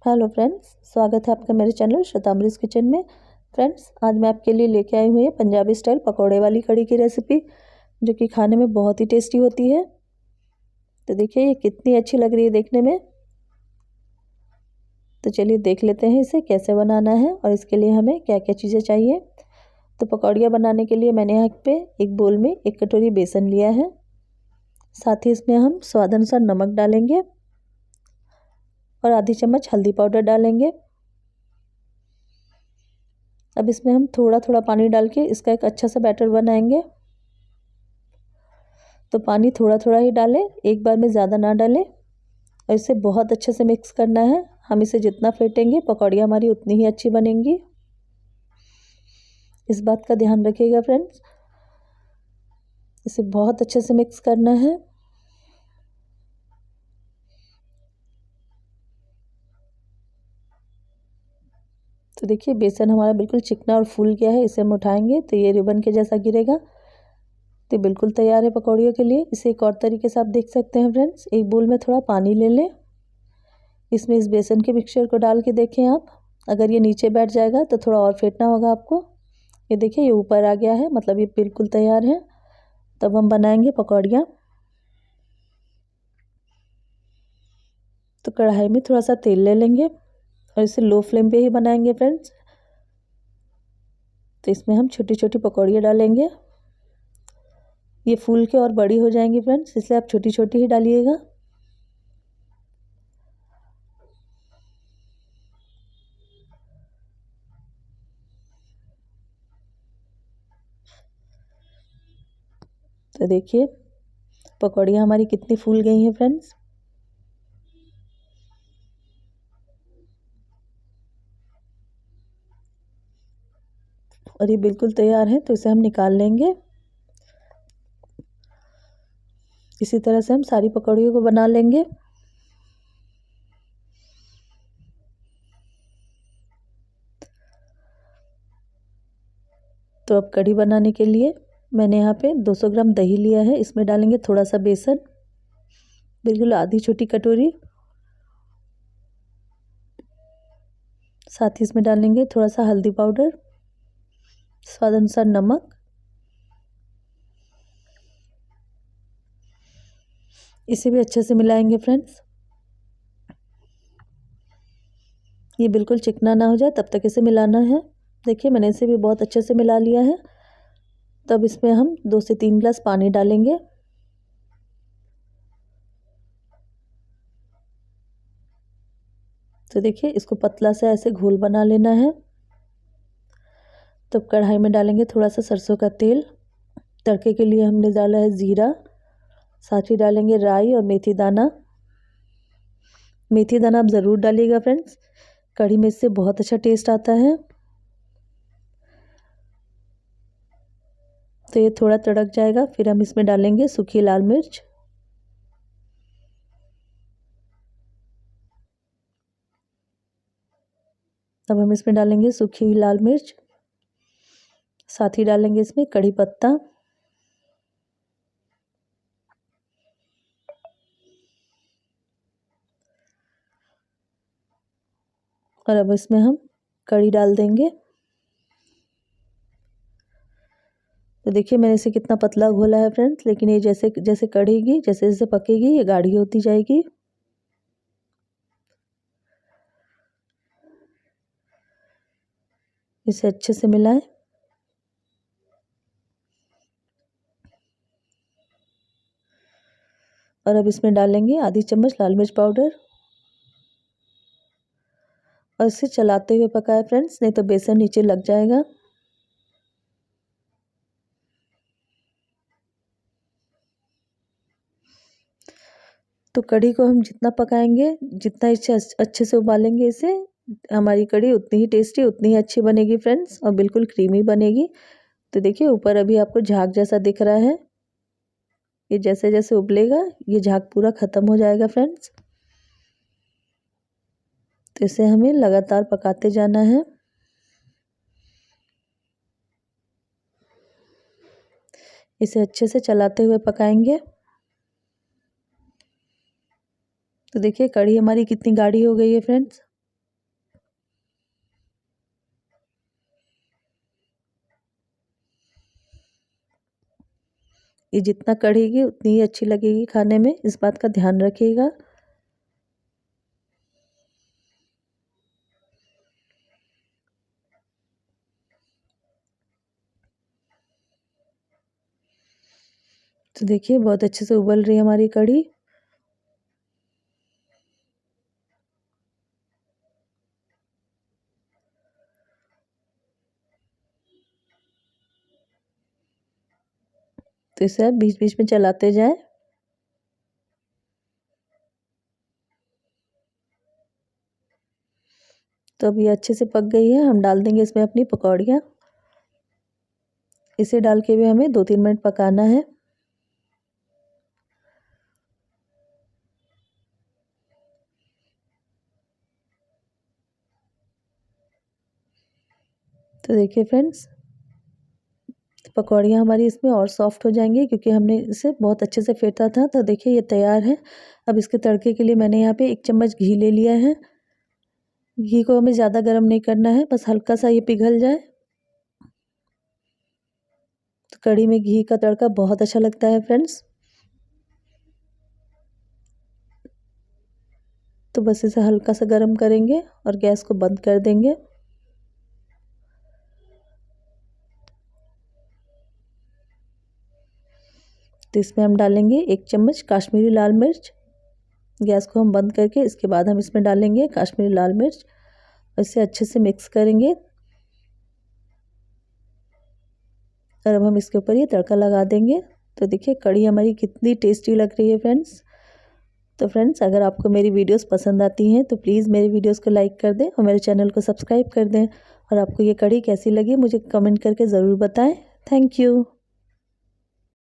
Hello friends, स्वागत है आपका मेरे चैनल श्वेतामृत किचन में। फ्रेंड्स, आज मैं आपके लिए लेके आई हूँ ये पंजाबी स्टाइल पकौड़े वाली कढ़ी की रेसिपी, जो कि खाने में बहुत ही टेस्टी होती है। तो देखिए ये कितनी अच्छी लग रही है देखने में। तो चलिए देख लेते हैं इसे कैसे बनाना है और इसके लिए हमें क्या क्या चीज़ें चाहिए। तो पकौड़ियाँ बनाने के लिए मैंने यहाँ पे एक बोल में 1 कटोरी बेसन लिया है। साथ ही इसमें हम स्वाद अनुसार नमक डालेंगे और आधी चम्मच हल्दी पाउडर डालेंगे। अब इसमें हम थोड़ा थोड़ा पानी डाल के इसका एक अच्छा सा बैटर बनाएंगे। तो पानी थोड़ा थोड़ा ही डालें, एक बार में ज़्यादा ना डालें, और इसे बहुत अच्छे से मिक्स करना है। हम इसे जितना फेंटेंगे पकौड़ियाँ हमारी उतनी ही अच्छी बनेंगी। इस बात का ध्यान रखिएगा फ्रेंड्स। इसे बहुत अच्छे से मिक्स करना है। तो देखिए बेसन हमारा बिल्कुल चिकना और फूल गया है। इसे हम उठाएंगे तो ये रिबन के जैसा गिरेगा। तो बिल्कुल तैयार है पकौड़ियों के लिए। इसे एक और तरीके से आप देख सकते हैं फ्रेंड्स। एक बोल में थोड़ा पानी ले लें, इसमें इस बेसन के मिक्सचर को डाल के देखें आप। अगर ये नीचे बैठ जाएगा तो थोड़ा और फेंटना होगा आपको। ये देखिए ये ऊपर आ गया है, मतलब ये बिल्कुल तैयार है। तब हम बनाएंगे पकौड़ियाँ। तो कढ़ाई में थोड़ा सा तेल ले लेंगे और इसे लो फ्लेम पे ही बनाएंगे फ्रेंड्स। तो इसमें हम छोटी छोटी पकौड़ियाँ डालेंगे। ये फूल के और बड़ी हो जाएंगी फ्रेंड्स, इसलिए आप छोटी छोटी ही डालिएगा। तो देखिए पकौड़ियाँ हमारी कितनी फूल गई हैं फ्रेंड्स। और ये बिल्कुल तैयार है, तो इसे हम निकाल लेंगे। इसी तरह से हम सारी पकौड़ियों को बना लेंगे। तो अब कढ़ी बनाने के लिए मैंने यहाँ पे 200 ग्राम दही लिया है। इसमें डालेंगे थोड़ा सा बेसन, बिल्कुल आधी छोटी कटोरी। साथ ही इसमें डालेंगे थोड़ा सा हल्दी पाउडर, स्वाद अनुसार नमक। इसे भी अच्छे से मिलाएंगे फ्रेंड्स। ये बिल्कुल चिकना ना हो जाए तब तक इसे मिलाना है। देखिए मैंने इसे भी बहुत अच्छे से मिला लिया है। तब इसमें हम 2 से 3 गिलास पानी डालेंगे। तो देखिए इसको पतला सा ऐसे घोल बना लेना है। तब कढ़ाई में डालेंगे थोड़ा सा सरसों का तेल। तड़के के लिए हमने डाला है जीरा, साथ ही डालेंगे राई और मेथी दाना। मेथी दाना आप ज़रूर डालिएगा फ्रेंड्स, कढ़ी में इससे बहुत अच्छा टेस्ट आता है। तो ये थोड़ा तड़क जाएगा, फिर हम इसमें डालेंगे सूखी लाल मिर्च। अब हम इसमें डालेंगे सूखी लाल मिर्च, साथ ही डालेंगे इसमें कड़ी पत्ता। और अब इसमें हम कड़ी डाल देंगे। तो देखिए मैंने इसे कितना पतला घोला है फ्रेंड्स, लेकिन ये जैसे जैसे कढ़ेगी, जैसे जैसे पकेगी, ये गाढ़ी होती जाएगी। इसे अच्छे से मिलाएं। और अब इसमें डालेंगे आधी चम्मच लाल मिर्च पाउडर और इसे चलाते हुए पकाएं फ्रेंड्स, नहीं तो बेसन नीचे लग जाएगा। तो कढ़ी को हम जितना पकाएंगे, जितना इसे अच्छे से उबालेंगे, इसे हमारी कढ़ी उतनी ही टेस्टी, उतनी ही अच्छी बनेगी फ्रेंड्स, और बिल्कुल क्रीमी बनेगी। तो देखिए ऊपर अभी आपको झाग जैसा दिख रहा है। ये जैसे जैसे उबलेगा ये झाग पूरा ख़त्म हो जाएगा फ्रेंड्स। तो इसे हमें लगातार पकाते जाना है। इसे अच्छे से चलाते हुए पकाएंगे। तो देखिए कढ़ी हमारी कितनी गाढ़ी हो गई है फ्रेंड्स। ये जितना कढ़ेगी उतनी ही अच्छी लगेगी खाने में, इस बात का ध्यान रखिएगा। तो देखिए बहुत अच्छे से उबल रही है हमारी कढ़ी। तो इसे आप बीच बीच में चलाते जाएं। तो अब ये अच्छे से पक गई है, हम डाल देंगे इसमें अपनी पकौड़ियाँ। इसे डाल के भी हमें 2-3 मिनट पकाना है। तो देखिए फ्रेंड्स, पकौड़ियाँ हमारी इसमें और सॉफ्ट हो जाएंगी क्योंकि हमने इसे बहुत अच्छे से फेंटा था। तो देखिए ये तैयार है। अब इसके तड़के के लिए मैंने यहाँ पे 1 चम्मच घी ले लिया है। घी को हमें ज़्यादा गर्म नहीं करना है, बस हल्का सा ये पिघल जाए। तो कढ़ी में घी का तड़का बहुत अच्छा लगता है फ्रेंड्स। तो बस इसे हल्का सा गर्म करेंगे और गैस को बंद कर देंगे। तो इसमें हम डालेंगे 1 चम्मच काश्मीरी लाल मिर्च। गैस को हम बंद करके इसके बाद हम इसमें डालेंगे काश्मीरी लाल मिर्च। इसे अच्छे से मिक्स करेंगे और अब हम इसके ऊपर ये तड़का लगा देंगे। तो देखिए कढ़ी हमारी कितनी टेस्टी लग रही है फ्रेंड्स। तो फ्रेंड्स, अगर आपको मेरी वीडियोस पसंद आती हैं तो प्लीज़ मेरी वीडियोस को लाइक कर दें और मेरे चैनल को सब्सक्राइब कर दें। और आपको ये कढ़ी कैसी लगी मुझे कमेंट करके ज़रूर बताएं। Thank you.